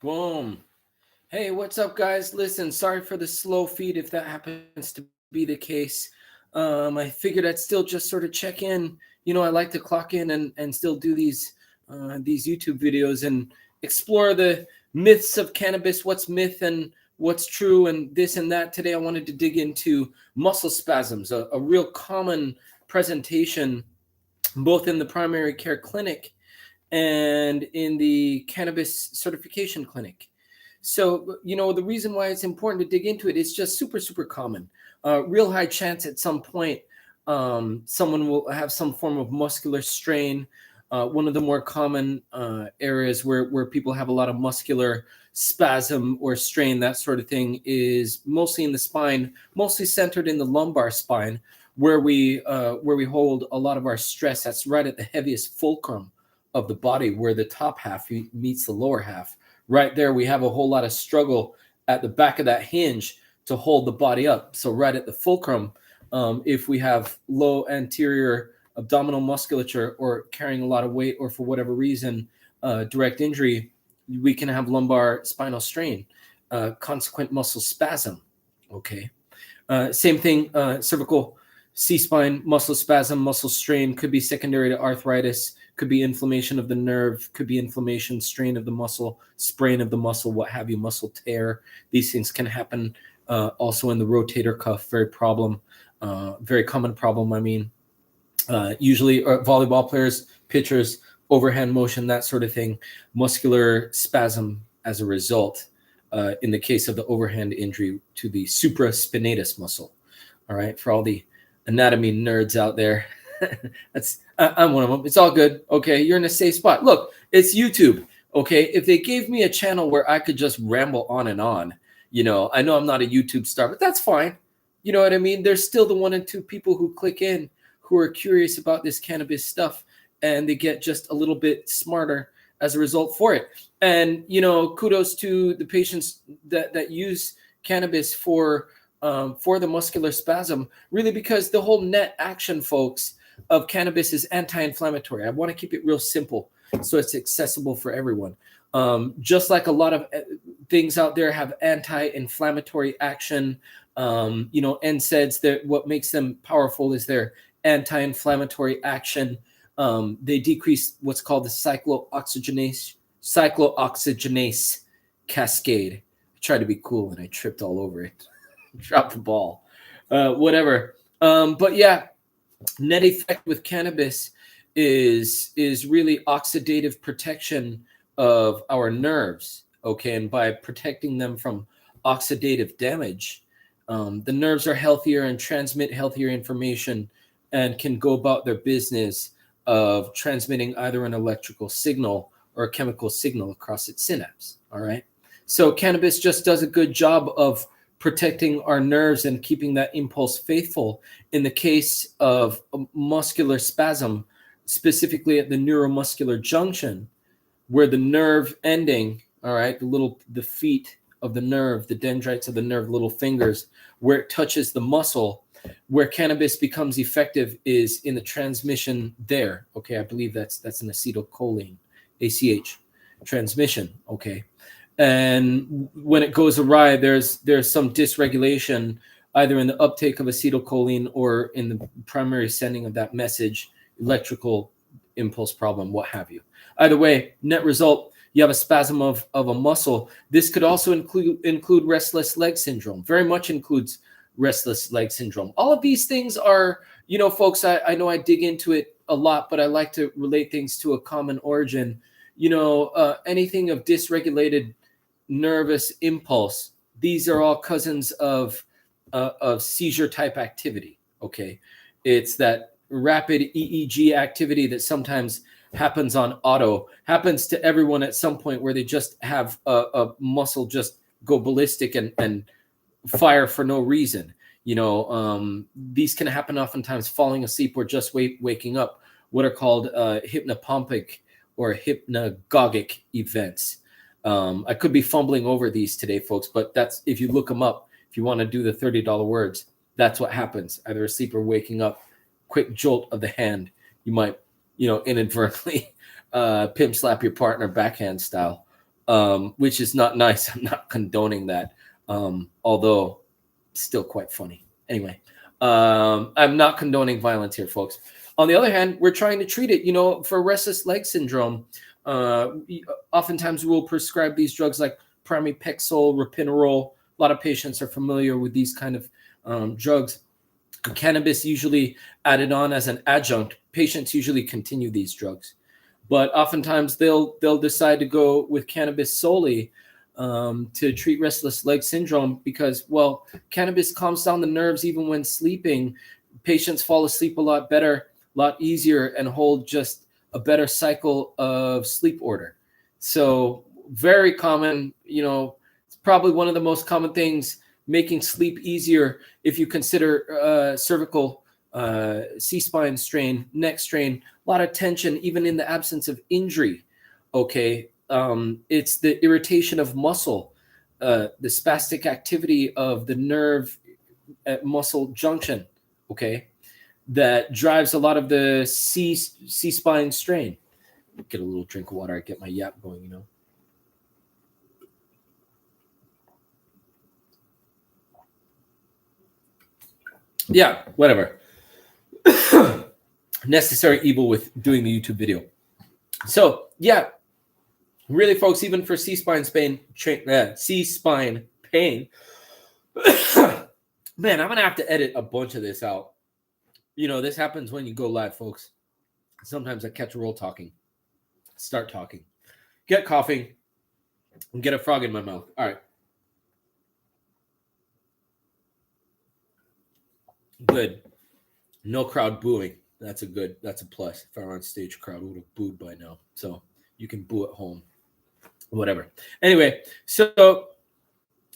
Boom. Hey, what's up, guys? Listen, sorry for the slow feed if that happens to be the case. I figured I'd still just sort of check in. I like to clock in and still do these YouTube videos and explore the myths of cannabis, what's myth and what's true, and this and that. Today, I wanted to dig into muscle spasms, a real common presentation both in the primary care clinic and in the cannabis certification clinic. So, the reason why it's important to dig into it is just super, super common. Real high chance at some point someone will have some form of muscular strain. One of the more common areas where people have a lot of muscular spasm or strain, that sort of thing, is mostly in the spine, mostly centered in the lumbar spine, where we hold a lot of our stress. That's right at the heaviest fulcrum of the body, where the top half meets the lower half. Right there, we have a whole lot of struggle at the back of that hinge to hold the body up. So right at the fulcrum, if we have low anterior abdominal musculature or carrying a lot of weight, or for whatever reason, direct injury, we can have lumbar spinal strain, consequent muscle spasm. Okay. Same thing, cervical C-spine muscle spasm, muscle strain could be secondary to arthritis, could be inflammation of the nerve, could be inflammation, strain of the muscle, sprain of the muscle, what have you, muscle tear. These things can happen also in the rotator cuff, very common problem. I mean, usually volleyball players, pitchers, overhand motion, that sort of thing, muscular spasm as a result. In the case of the overhand injury to the supraspinatus muscle. All right, for all the anatomy nerds out there, I'm one of them. It's all good. Okay, you're in a safe spot. Look, it's YouTube. Okay, if they gave me a channel where I could just ramble on and on, I know I'm not a YouTube star, but that's fine. You know what I mean? There's still the 1 and 2 people who click in who are curious about this cannabis stuff, and they get just a little bit smarter as a result for it. And kudos to the patients that use cannabis for the muscular spasm, really, because the whole net action, folks, of cannabis is anti-inflammatory. I want to keep it real simple so it's accessible for everyone. Just like a lot of things out there have anti-inflammatory action, NSAIDs, that what makes them powerful is their anti-inflammatory action. They decrease what's called the cyclooxygenase cascade. I tried to be cool and I tripped all over it. Dropped the ball. Whatever. But yeah, net effect with cannabis is really oxidative protection of our nerves. Okay, and by protecting them from oxidative damage, the nerves are healthier and transmit healthier information and can go about their business of transmitting either an electrical signal or a chemical signal across its synapse. All right. So cannabis just does a good job of protecting our nerves and keeping that impulse faithful. In the case of muscular spasm, specifically at the neuromuscular junction, where the nerve ending, all right, the feet of the nerve, the dendrites of the nerve, little fingers, where it touches the muscle, where cannabis becomes effective is in the transmission there. Okay, I believe that's an acetylcholine, ACH transmission. Okay, and when it goes awry, there's some dysregulation either in the uptake of acetylcholine or in the primary sending of that message, electrical impulse problem, what have you. Either way, net result, you have a spasm of a muscle. This could also include restless leg syndrome. Very much includes restless leg syndrome. All of these things are, folks, I know I dig into it a lot, but I like to relate things to a common origin. Anything of dysregulated nervous impulse, these are all cousins of seizure type activity. Okay, it's that rapid EEG activity that sometimes happens on auto, happens to everyone at some point, where they just have a muscle just go ballistic and fire for no reason. These can happen oftentimes falling asleep or just waking up, what are called hypnopompic or hypnagogic events. I could be fumbling over these today, folks, but that's, if you look them up, if you want to do the $30 words, that's what happens. Either asleep or waking up, quick jolt of the hand. You might, inadvertently pimp slap your partner backhand style, which is not nice. I'm not condoning that, although still quite funny. Anyway, I'm not condoning violence here, folks. On the other hand, we're trying to treat it. For restless leg syndrome, oftentimes we'll prescribe these drugs like pramipexole, ropinirole. A lot of patients are familiar with these kind of drugs. Cannabis usually added on as an adjunct. Patients usually continue these drugs, but oftentimes they'll decide to go with cannabis solely to treat restless leg syndrome because, well, cannabis calms down the nerves even when sleeping. Patients fall asleep a lot better, a lot easier, and hold just a better cycle of sleep order. So very common, it's probably one of the most common things making sleep easier if you consider cervical C-spine strain, neck strain, a lot of tension, even in the absence of injury. Okay. It's the irritation of muscle, the spastic activity of the nerve at muscle junction, okay, that drives a lot of the C-spine strain. Get a little drink of water. I get my yap going, Yeah, whatever. Necessary evil with doing the YouTube video. So, yeah, really, folks, even for C-spine pain, man, I'm going to have to edit a bunch of this out. This happens when you go live, folks. Sometimes I catch a roll talking, start talking, get coughing, and get a frog in my mouth. All right. Good. No crowd booing. That's a plus. If I were on stage, crowd would have booed by now. So you can boo at home. Whatever. Anyway, so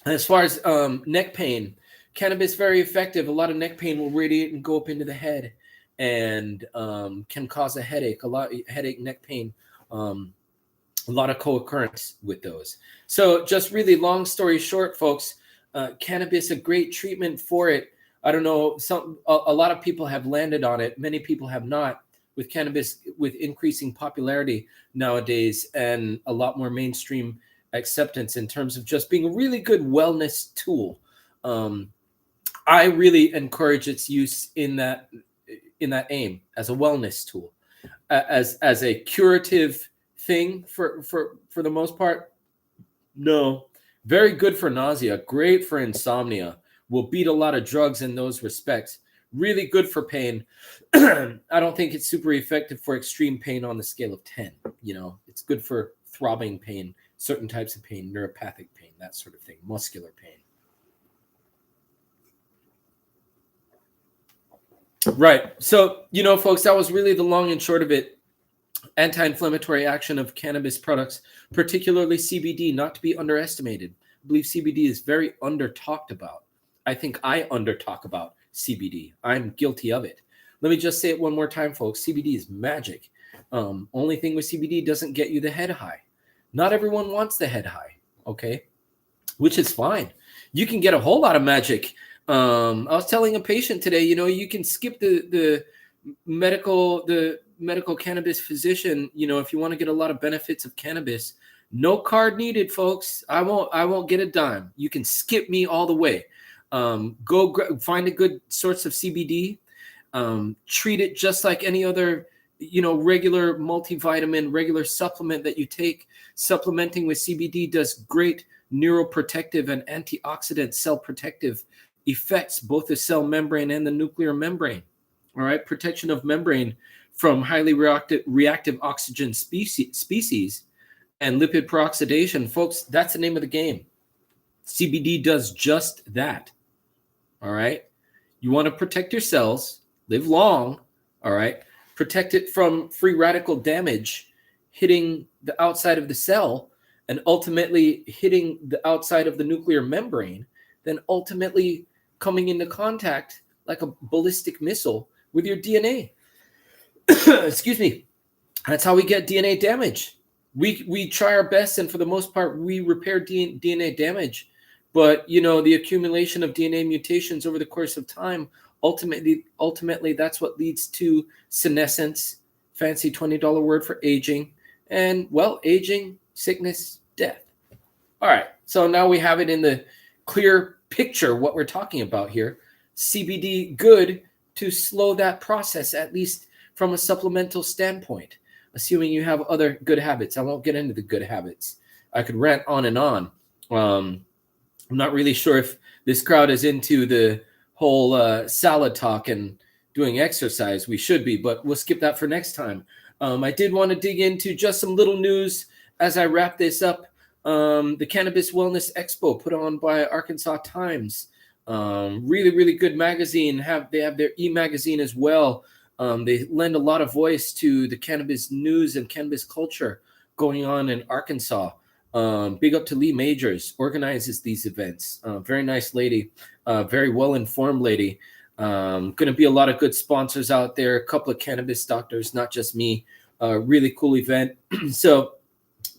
as far as neck pain, cannabis very effective. A lot of neck pain will radiate and go up into the head and can cause a headache, neck pain, a lot of co-occurrence with those. So just really long story short, folks, cannabis, a great treatment for it. I don't know, a lot of people have landed on it. Many people have not, with cannabis, with increasing popularity nowadays and a lot more mainstream acceptance in terms of just being a really good wellness tool. I really encourage its use in that aim as a wellness tool, as a curative thing for the most part. No, very good for nausea, great for insomnia, will beat a lot of drugs in those respects. Really good for pain. I don't think it's super effective for extreme pain on the scale of 10. It's good for throbbing pain, certain types of pain, neuropathic pain, that sort of thing, muscular pain. Right. So, folks, that was really the long and short of it. Anti-inflammatory action of cannabis products, particularly CBD, not to be underestimated. I believe CBD is very under-talked about. I think I under-talk about CBD. I'm guilty of it. Let me just say it one more time, folks. CBD is magic. Only thing with CBD doesn't get you the head high. Not everyone wants the head high, okay? Which is fine. You can get a whole lot of magic. I was telling a patient today, you can skip the medical cannabis physician, if you want to get a lot of benefits of cannabis. No card needed, folks. I won't get a dime. You can skip me all the way. Go find a good source of CBD. Treat it just like any other, regular multivitamin, regular supplement that you take. Supplementing with CBD does great neuroprotective and antioxidant cell protective effects, both the cell membrane and the nuclear membrane. All right, protection of membrane from highly reactive oxygen species and lipid peroxidation. Folks, that's the name of the game. CBD does just that. All right. You want to protect your cells, live long. All right. Protect it from free radical damage hitting the outside of the cell and ultimately hitting the outside of the nuclear membrane, then ultimately coming into contact like a ballistic missile with your DNA. Excuse me. That's how we get DNA damage. We try our best, and for the most part, we repair DNA damage. But, the accumulation of DNA mutations over the course of time, ultimately, that's what leads to senescence, fancy $20 word for aging. And, well, aging, sickness, death. All right, so now we have it in the clear picture what we're talking about here. CBD good to slow that process, at least from a supplemental standpoint, assuming you have other good habits. I won't get into the good habits. I could rant on and on. I'm not really sure if this crowd is into the whole salad talk and doing exercise. We should be, but we'll skip that for next time. I did want to dig into just some little news as I wrap this up. The Cannabis Wellness Expo put on by Arkansas Times. Really, really good magazine. They have their e-magazine as well. They lend a lot of voice to the cannabis news and cannabis culture going on in Arkansas. Big up to Lee Majors, organizes these events. Very nice lady, very well-informed lady. Going to be a lot of good sponsors out there, a couple of cannabis doctors, not just me. Really cool event. So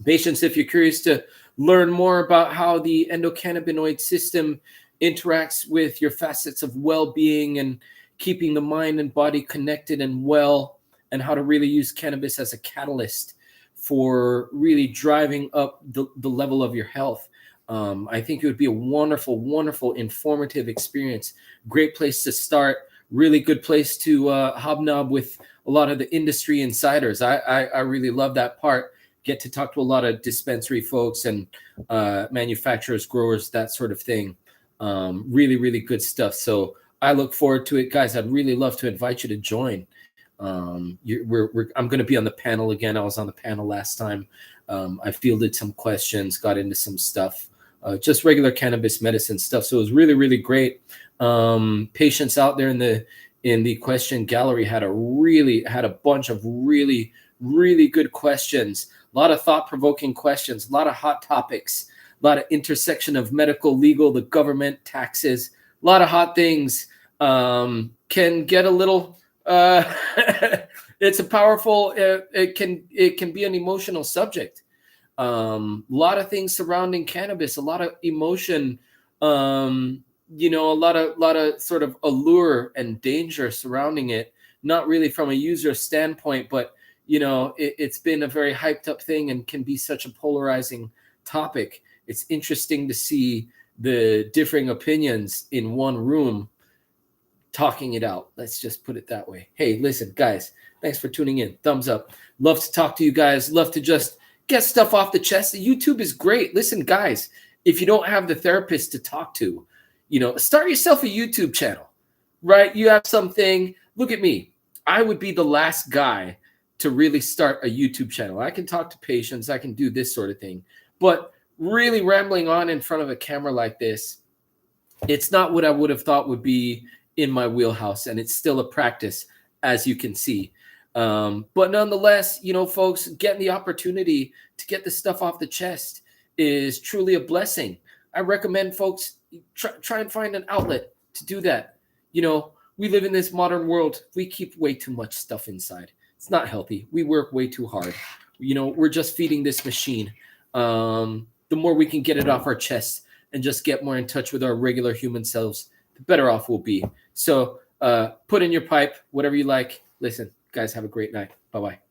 patients, if you're curious to learn more about how the endocannabinoid system interacts with your facets of well-being and keeping the mind and body connected and well, and how to really use cannabis as a catalyst for really driving up the level of your health. I think it would be a wonderful, wonderful, informative experience. Great place to start. Really good place to hobnob with a lot of the industry insiders. I really love that part. Get to talk to a lot of dispensary folks and manufacturers, growers, that sort of thing. Really, really good stuff. So I look forward to it, guys. I'd really love to invite you to join. I'm going to be on the panel again. I was on the panel last time. I fielded some questions, got into some stuff, just regular cannabis medicine stuff. So it was really, really great. Patients out there in the question gallery had a bunch of really, really good questions. A lot of thought-provoking questions, a lot of hot topics, a lot of intersection of medical, legal, the government, taxes, a lot of hot things. Can get a little it's a powerful it can be an emotional subject. A lot of things surrounding cannabis, a lot of emotion, a lot of sort of allure and danger surrounding it, not really from a user standpoint, but it's been a very hyped up thing and can be such a polarizing topic. It's interesting to see the differing opinions in one room talking it out. Let's just put it that way. Hey, listen, guys, thanks for tuning in. Thumbs up. Love to talk to you guys. Love to just get stuff off the chest. YouTube is great. Listen, guys, if you don't have the therapist to talk to, start yourself a YouTube channel, right? You have something. Look at me. I would be the last guy to really start a YouTube channel. I can talk to patients. I can do this sort of thing. But really rambling on in front of a camera like this, it's not what I would have thought would be in my wheelhouse, and it's still a practice, as you can see. But nonetheless, folks, getting the opportunity to get the stuff off the chest is truly a blessing. I recommend folks try and find an outlet to do that. We live in this modern world. We keep way too much stuff inside. It's not healthy. We work way too hard. We're just feeding this machine. The more we can get it off our chest and just get more in touch with our regular human selves, the better off we'll be. So put in your pipe, whatever you like. Listen, guys, have a great night. Bye-bye.